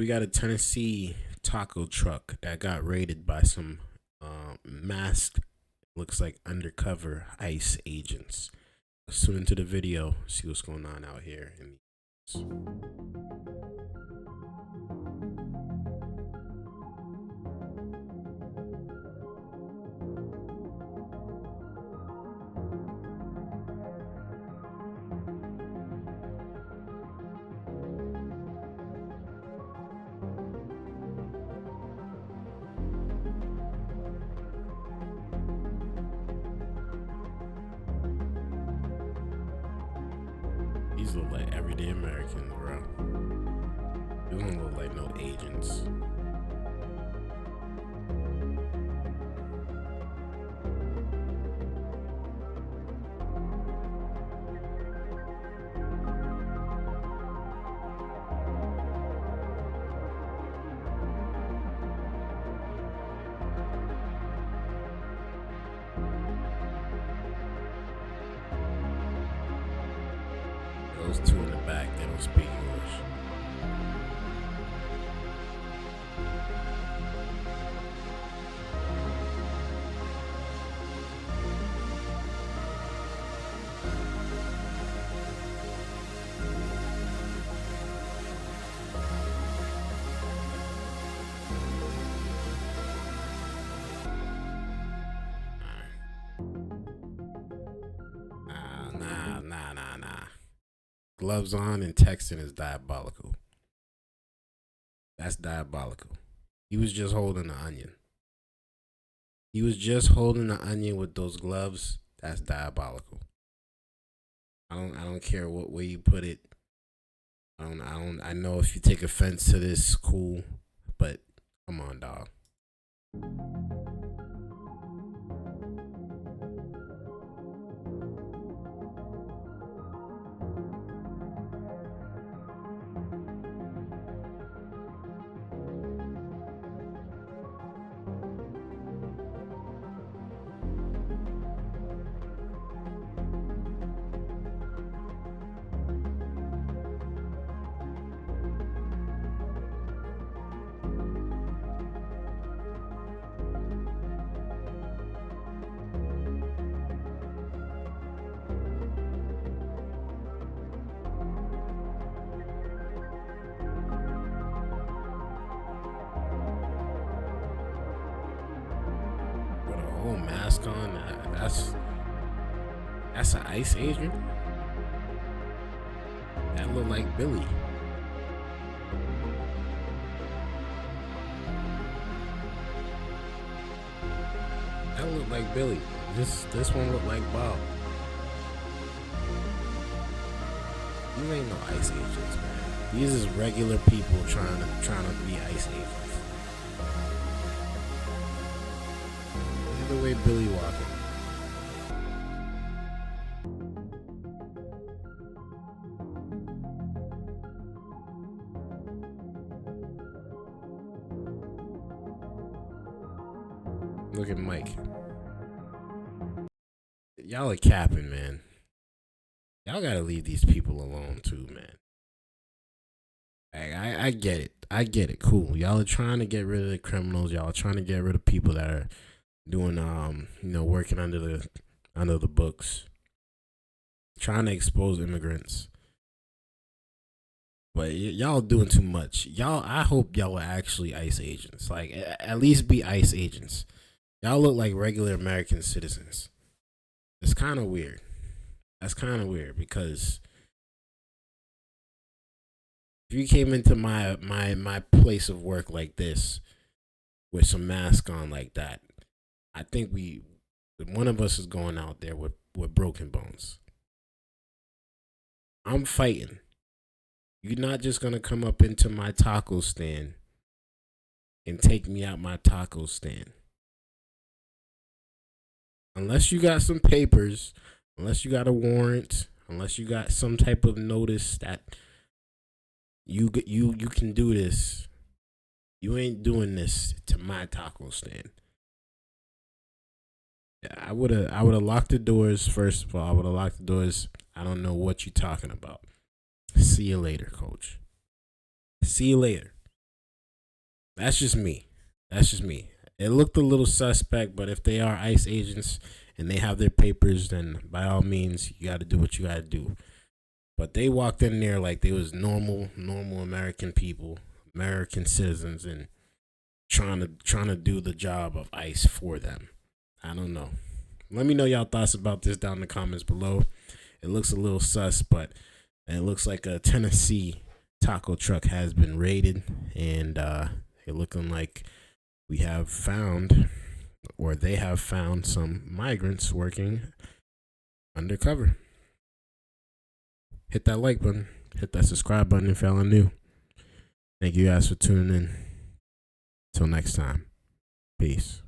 we got a Tennessee taco truck that got raided by some masked, looks like undercover ICE agents. Let's tune into the video, see what's going on out here. These look like everyday Americans, bro. These don't look like no agents. Those two in the back, they don't speak English. Nah. Gloves on and texting is diabolical. That's diabolical. He was just holding the onion. He was just holding the onion with those gloves. That's diabolical. I don't care what way you put it. I know if you take offense to this, cool, but come on, dog. Whole mask on. That's an ICE agent. That look like Billy. That look like Billy. This one look like Bob. These ain't no ICE agents, man. These is regular people trying to be ICE agents. The way Billy walking. Look at Mike. Y'all are capping, man. Y'all gotta leave these people alone too, man. I get it. I get it. Cool. Y'all are trying to get rid of the criminals. Y'all are trying to get rid of people that are doing working under the books, trying to expose immigrants. But y'all doing too much. I hope y'all are actually ICE agents. Like, at least be ICE agents. Y'all look like regular American citizens. It's kind of weird. That's kind of weird because if you came into my place of work like this with some mask on like that, I think one of us is going out there with broken bones. I'm fighting. You're not just going to come up into my taco stand and take me out my taco stand. Unless you got some papers, unless you got a warrant, unless you got some type of notice that you can do this, you ain't doing this to my taco stand. I would have locked the doors first of all. I would have locked the doors. I don't know what you're talking about. See you later, coach. See you later. That's just me. That's just me. It looked a little suspect, but if they are ICE agents and they have their papers, then by all means, you got to do what you got to do. But they walked in there like they was normal American people, American citizens, and trying to do the job of ICE for them. I don't know. Let me know y'all thoughts about this down in the comments below. It looks a little sus, but it looks like a Tennessee taco truck has been raided, and it looking like we have found, or they have found, some migrants working undercover. Hit that like button. Hit that subscribe button if y'all are new. Thank you guys for tuning in. Till next time. Peace.